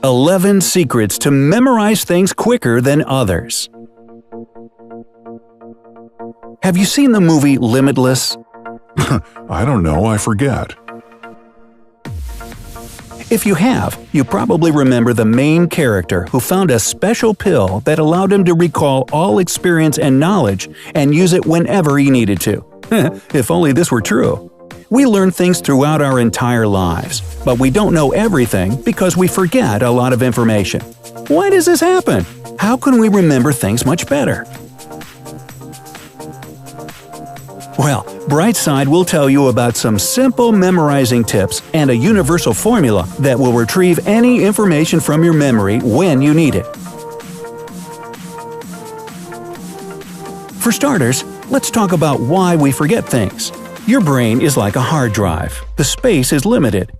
11 Secrets to Memorize Things Quicker Than Others. Have you seen the movie Limitless? I don't know, I forget. If you have, you probably remember the main character who found a special pill that allowed him to recall all experience and knowledge and use it whenever he needed to. If only this were true. We learn things throughout our entire lives, but we don't know everything because we forget a lot of information. Why does this happen? How can we remember things much better? Well, Brightside will tell you about some simple memorizing tips and a universal formula that will retrieve any information from your memory when you need it. For starters, let's talk about why we forget things. Your brain is like a hard drive. The space is limited.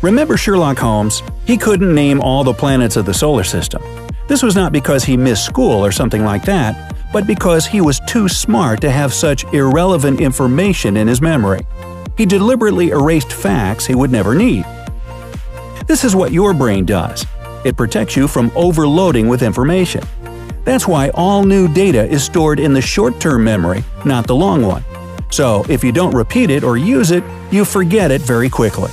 Remember Sherlock Holmes? He couldn't name all the planets of the solar system. This was not because he missed school or something like that, but because he was too smart to have such irrelevant information in his memory. He deliberately erased facts he would never need. This is what your brain does. It protects you from overloading with information. That's why all new data is stored in the short-term memory, not the long one. So if you don't repeat it or use it, you forget it very quickly.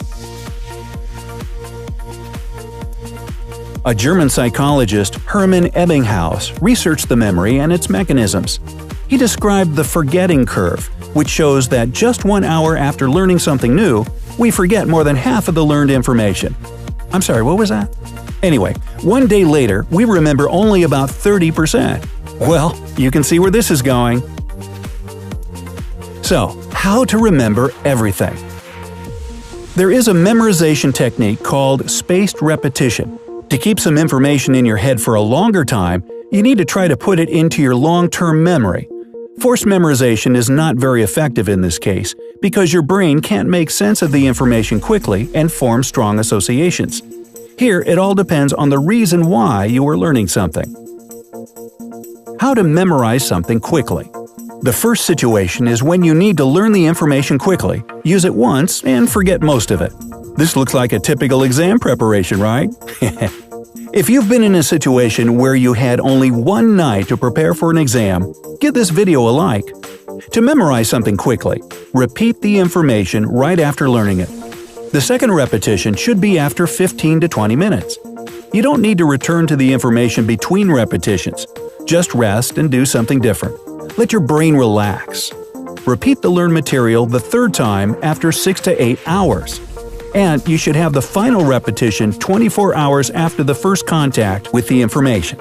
A German psychologist, Hermann Ebbinghaus, researched the memory and its mechanisms. He described the forgetting curve, which shows that just 1 hour after learning something new, we forget more than half of the learned information. I'm sorry, what was that? Anyway, 1 day later, we remember only about 30%. Well, you can see where this is going. So, how to remember everything? There is a memorization technique called spaced repetition. To keep some information in your head for a longer time, you need to try to put it into your long-term memory. Forced memorization is not very effective in this case, because your brain can't make sense of the information quickly and form strong associations. Here, it all depends on the reason why you are learning something. How to memorize something quickly. The first situation is when you need to learn the information quickly, use it once, and forget most of it. This looks like a typical exam preparation, right? If you've been in a situation where you had only one night to prepare for an exam, give this video a like. To memorize something quickly, repeat the information right after learning it. The second repetition should be after 15 to 20 minutes. You don't need to return to the information between repetitions. Just rest and do something different. Let your brain relax. Repeat the learned material the third time after 6 to 8 hours. And you should have the final repetition 24 hours after the first contact with the information.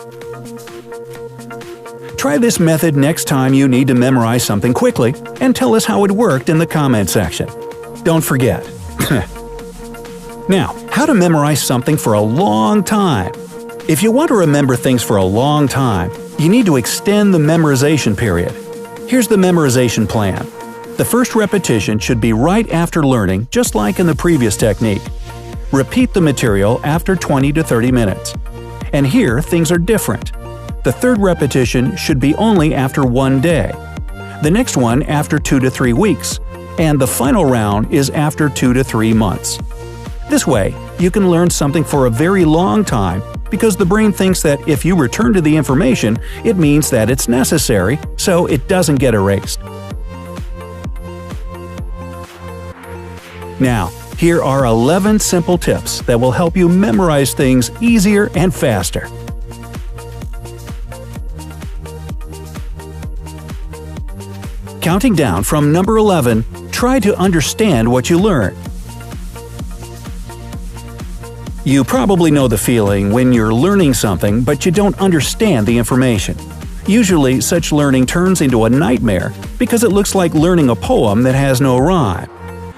Try this method next time you need to memorize something quickly and tell us how it worked in the comment section. Don't forget. Now, how to memorize something for a long time. If you want to remember things for a long time, you need to extend the memorization period. Here's the memorization plan. The first repetition should be right after learning, just like in the previous technique. Repeat the material after 20 to 30 minutes. And here, things are different. The third repetition should be only after 1 day. The next one after 2 to 3 weeks. And the final round is after 2 to 3 months. This way, you can learn something for a very long time because the brain thinks that if you return to the information, it means that it's necessary, so it doesn't get erased. Now, here are 11 simple tips that will help you memorize things easier and faster. Counting down from number 11, try to understand what you learn. You probably know the feeling when you're learning something but you don't understand the information. Usually, such learning turns into a nightmare because it looks like learning a poem that has no rhyme.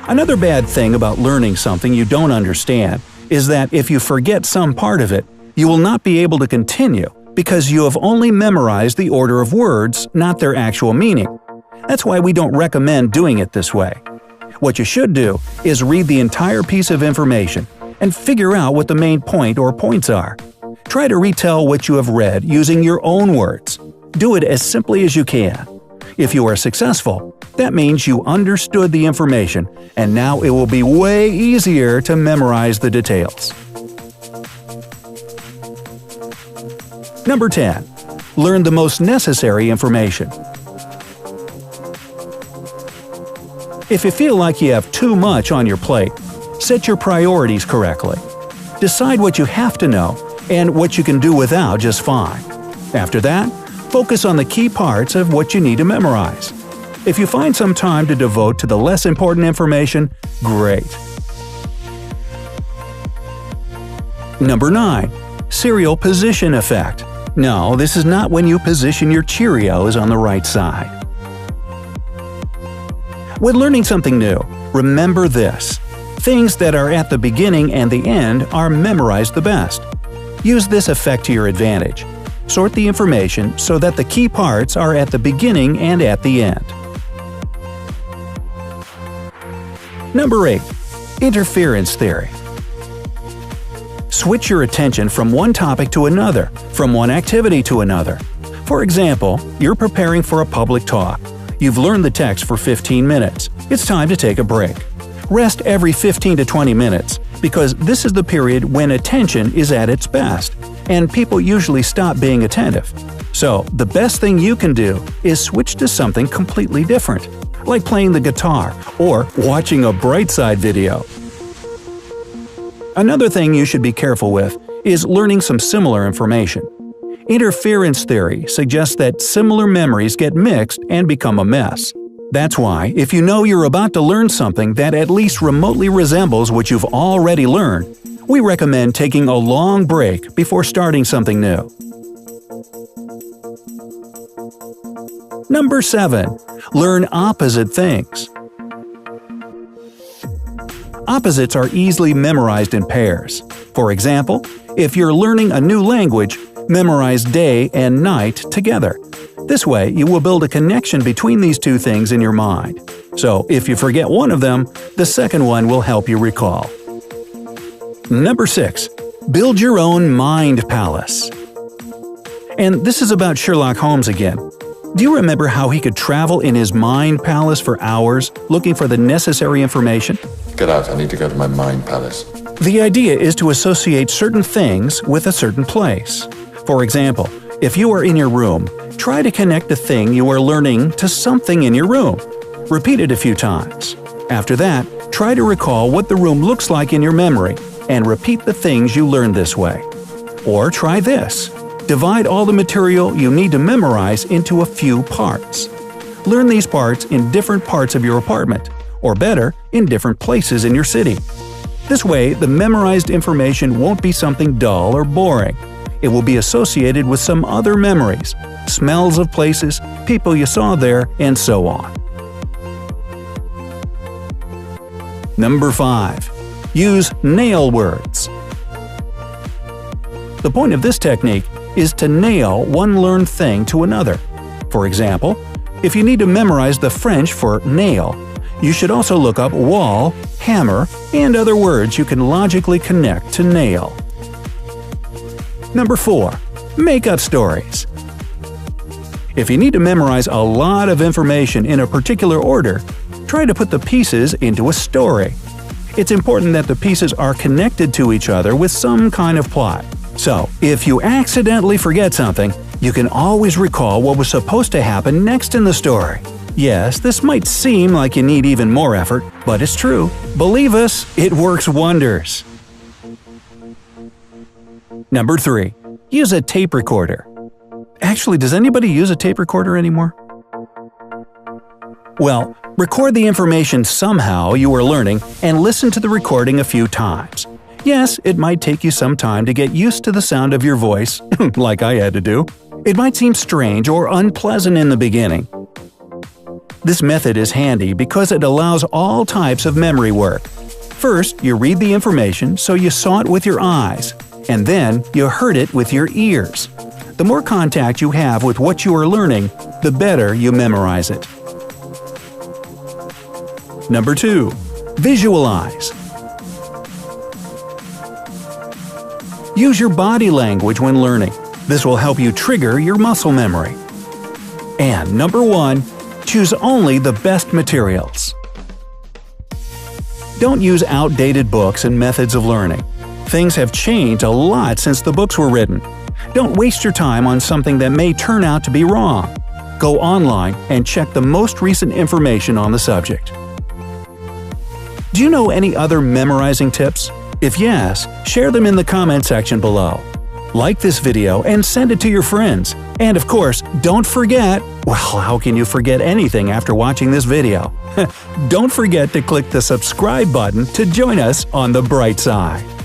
Another bad thing about learning something you don't understand is that if you forget some part of it, you will not be able to continue because you have only memorized the order of words, not their actual meaning. That's why we don't recommend doing it this way. What you should do is read the entire piece of information and figure out what the main point or points are. Try to retell what you have read using your own words. Do it as simply as you can. If you are successful, that means you understood the information, and now it will be way easier to memorize the details. Number 10. Learn the most necessary information. If you feel like you have too much on your plate, set your priorities correctly. Decide what you have to know and what you can do without just fine. After that, focus on the key parts of what you need to memorize. If you find some time to devote to the less important information, great. Number 9. Serial position effect. No, this is not when you position your Cheerios on the right side. When learning something new, remember this. Things that are at the beginning and the end are memorized the best. Use this effect to your advantage. Sort the information so that the key parts are at the beginning and at the end. Number 8. Interference theory. Switch your attention from one topic to another, from one activity to another. For example, you're preparing for a public talk. You've learned the text for 15 minutes. It's time to take a break. Rest every 15 to 20 minutes, because this is the period when attention is at its best, and people usually stop being attentive. So, the best thing you can do is switch to something completely different, like playing the guitar or watching a Brightside video. Another thing you should be careful with is learning some similar information. Interference theory suggests that similar memories get mixed and become a mess. That's why, if you know you're about to learn something that at least remotely resembles what you've already learned, we recommend taking a long break before starting something new. Number 7. Learn opposite things. Opposites are easily memorized in pairs. For example, if you're learning a new language, memorize day and night together. This way, you will build a connection between these two things in your mind. So, if you forget one of them, the second one will help you recall. Number 6. Build your own mind palace. And this is about Sherlock Holmes again. Do you remember how he could travel in his mind palace for hours looking for the necessary information? Get out, I need to go to my mind palace. The idea is to associate certain things with a certain place. For example, if you are in your room, try to connect the thing you are learning to something in your room. Repeat it a few times. After that, try to recall what the room looks like in your memory and repeat the things you learned this way. Or try this. Divide all the material you need to memorize into a few parts. Learn these parts in different parts of your apartment, or better, in different places in your city. This way, the memorized information won't be something dull or boring. It will be associated with some other memories, smells of places, people you saw there, and so on. Number 5. Use nail words. The point of this technique is to nail one learned thing to another. For example, if you need to memorize the French for nail, you should also look up wall, hammer, and other words you can logically connect to nail. Number 4. Make up stories. If you need to memorize a lot of information in a particular order, try to put the pieces into a story. It's important that the pieces are connected to each other with some kind of plot. So, if you accidentally forget something, you can always recall what was supposed to happen next in the story. Yes, this might seem like you need even more effort, but it's true. Believe us, it works wonders. Number 3. Use a tape recorder. Actually, does anybody use a tape recorder anymore? Well, record the information somehow you are learning and listen to the recording a few times. Yes, it might take you some time to get used to the sound of your voice, like I had to do. It might seem strange or unpleasant in the beginning. This method is handy because it allows all types of memory work. First, you read the information so you saw it with your eyes, and then you heard it with your ears. The more contact you have with what you are learning, the better you memorize it. Number 2. Visualize. Use your body language when learning. This will help you trigger your muscle memory. And number 1. Choose only the best materials. Don't use outdated books and methods of learning. Things have changed a lot since the books were written. Don't waste your time on something that may turn out to be wrong. Go online and check the most recent information on the subject. Do you know any other memorizing tips? If yes, share them in the comment section below. Like this video and send it to your friends. And of course, don't forget… well, how can you forget anything after watching this video? Don't forget to click the subscribe button to join us on the bright side.